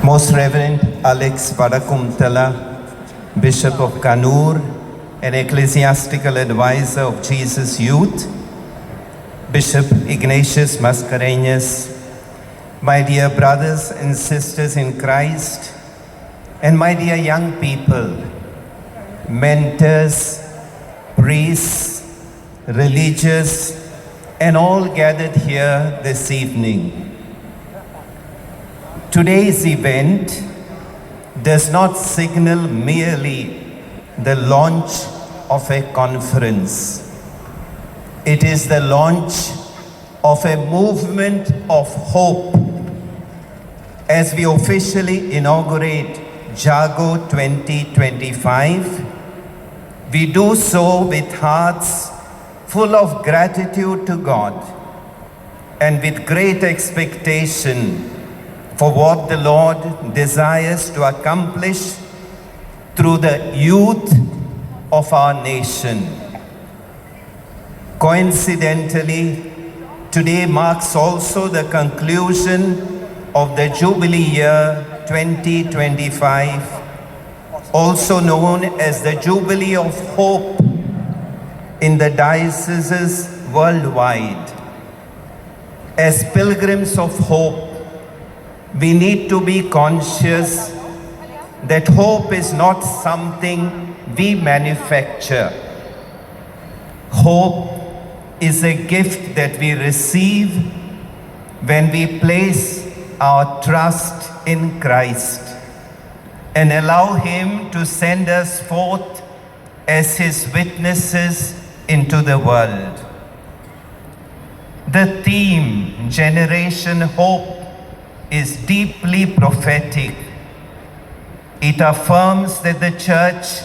Most Reverend Alex Vadakumtala, Bishop of Kannur and Ecclesiastical Advisor of Jesus Youth, Bishop Ignatius Mascarenhas, my dear brothers and sisters in Christ, and my dear young people, mentors, priests, religious, and all gathered here this evening. Today's event does not signal merely the launch of a conference. It is the launch of a movement of hope as we officially inaugurate JaaGo 2025. We do so with hearts full of gratitude to God and with great expectation for what the Lord desires to accomplish through the youth of our nation. Coincidentally, today marks also the conclusion of the Jubilee year 2025, also known as the Jubilee of Hope in the dioceses worldwide. As pilgrims of hope, we need to be conscious that hope is not something we manufacture. Hope is a gift that we receive when we place our trust in Christ and allow Him to send us forth as His witnesses into the world. The theme, Generation Hope, is deeply prophetic. It affirms that the Church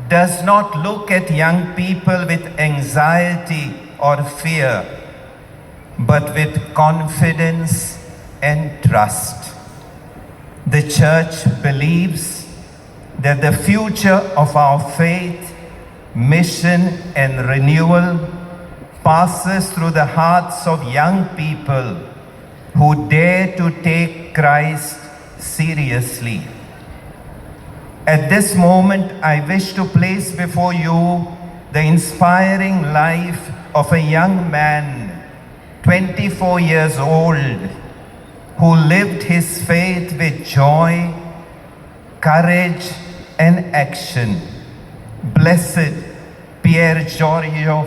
does not look at young people with anxiety or fear, but with confidence and trust. The Church believes that the future of our faith, mission, and renewal passes through the hearts of young people who dare to take Christ seriously. At this moment, I wish to place before you the inspiring life of a young man, 24 years old, who lived his faith with joy, courage, and action. Blessed Pier Giorgio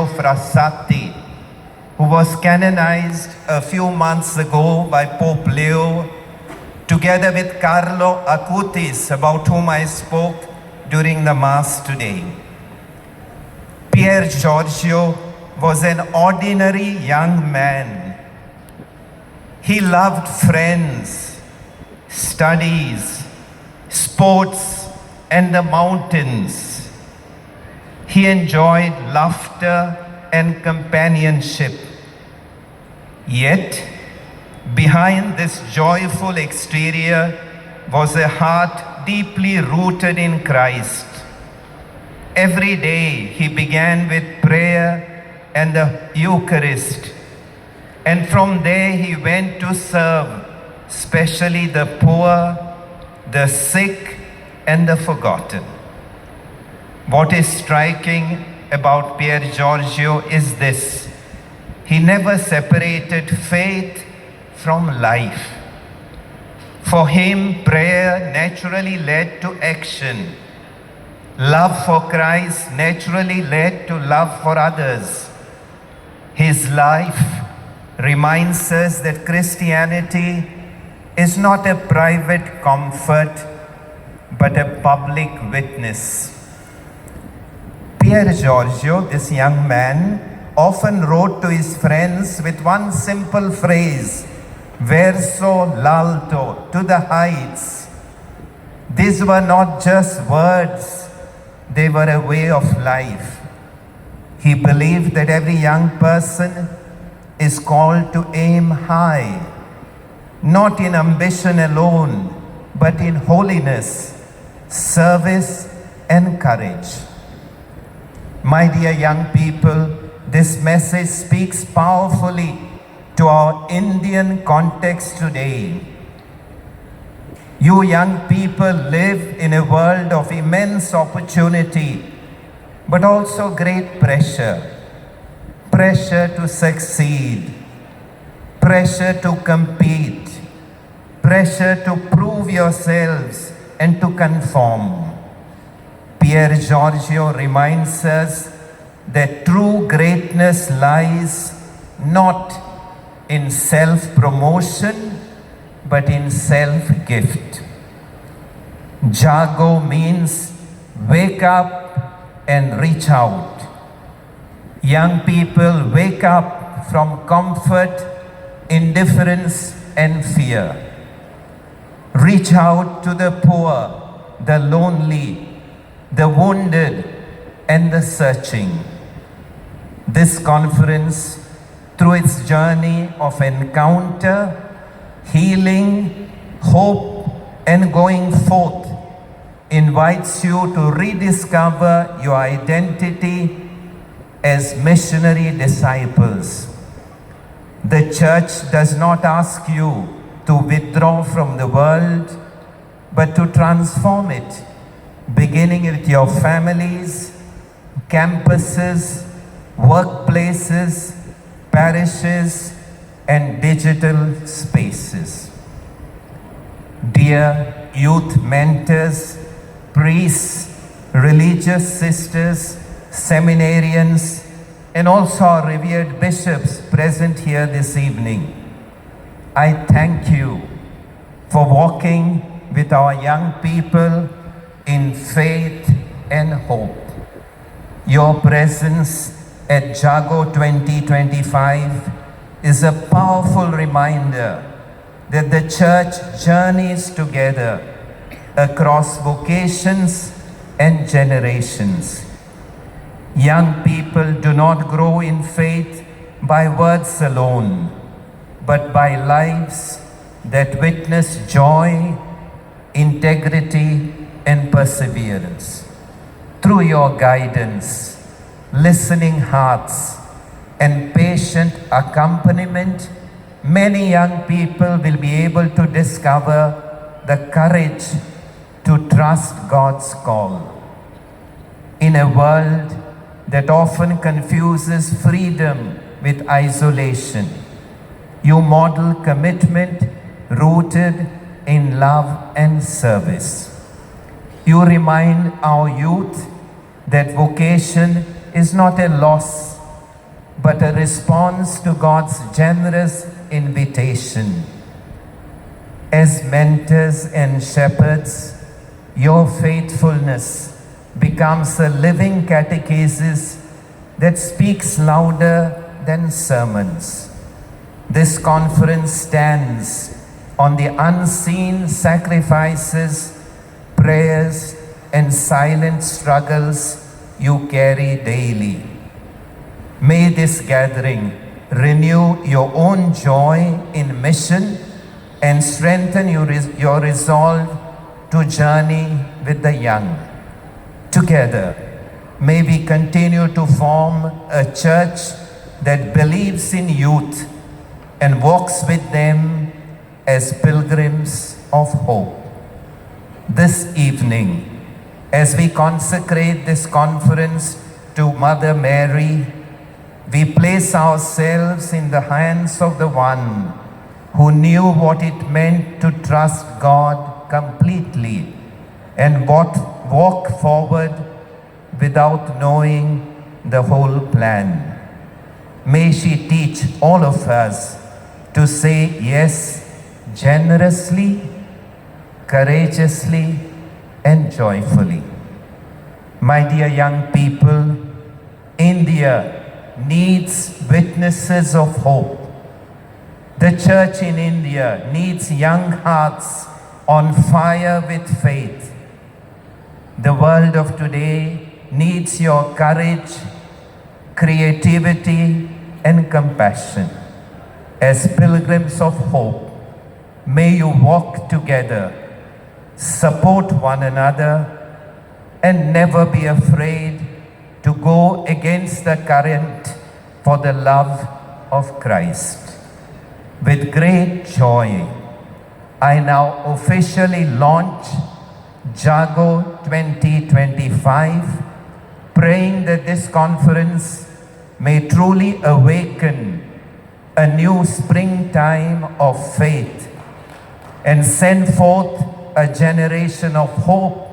Frassati, who was canonized a few months ago by Pope Leo, together with Carlo Acutis, about whom I spoke during the Mass today. Pier Giorgio was an ordinary young man. He loved friends, studies, sports, and the mountains. He enjoyed laughter and companionship. Yet, behind this joyful exterior was a heart deeply rooted in Christ. Every day he began with prayer and the Eucharist, and from there he went to serve, especially the poor, the sick, and the forgotten. What is striking about Pier Giorgio is this: he never separated faith from life. For him, prayer naturally led to action. Love for Christ naturally led to love for others. His life reminds us that Christianity is not a private comfort, but a public witness. Pier Giorgio, this young man, often wrote to his friends with one simple phrase: verso l'alto, to the heights. These were not just words, they were a way of life. He believed that every young person is called to aim high, not in ambition alone, but in holiness, service, and courage. My dear young people, this message speaks powerfully to our Indian context today. You young people live in a world of immense opportunity, but also great pressure. Pressure to succeed, pressure to compete, pressure to prove yourselves and to conform. Pier Giorgio reminds us that true greatness lies not in self-promotion, but in self-gift. JaaGo means wake up and reach out. Young people wake up from comfort, indifference, and fear. Reach out to the poor, the lonely, the wounded, and the searching. This conference, through its journey of encounter, healing, hope, and going forth, invites you to rediscover your identity as missionary disciples. The church does not ask you to withdraw from the world, but to transform it, beginning with your families, campuses, workplaces, parishes, and digital spaces. Dear youth mentors, priests, religious sisters, seminarians, and also our revered bishops present here this evening, I thank you for walking with our young people in faith and hope. Your presence at JaaGo 2025 is a powerful reminder that the church journeys together across vocations and generations. Young people do not grow in faith by words alone, but by lives that witness joy, integrity, and perseverance. Through your guidance, listening hearts, and patient accompaniment, many young people will be able to discover the courage to trust God's call. In a world that often confuses freedom with isolation, you model commitment rooted in love and service. You remind our youth that vocation is not a loss, but a response to God's generous invitation. As mentors and shepherds, your faithfulness becomes a living catechesis that speaks louder than sermons. This conference stands on the unseen sacrifices, prayers, and silent struggles you carry daily. May this gathering renew your own joy in mission and strengthen your resolve to journey with the young. Together, may we continue to form a church that believes in youth and walks with them as pilgrims of hope. This evening, as we consecrate this conference to Mother Mary, we place ourselves in the hands of the one who knew what it meant to trust God completely and walk forward without knowing the whole plan. May she teach all of us to say yes generously, courageously, and joyfully. My dear young people, India needs witnesses of hope. The church in India needs young hearts on fire with faith. The world of today needs your courage, creativity, and compassion. As pilgrims of hope, may you walk together, support one another, and never be afraid to go against the current for the love of Christ. With great joy, I now officially launch JaaGo 2025, praying that this conference may truly awaken a new springtime of faith and send forth a generation of hope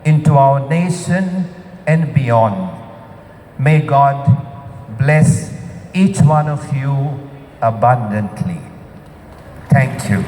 into our nation and beyond. May God bless each one of you abundantly. Thank you.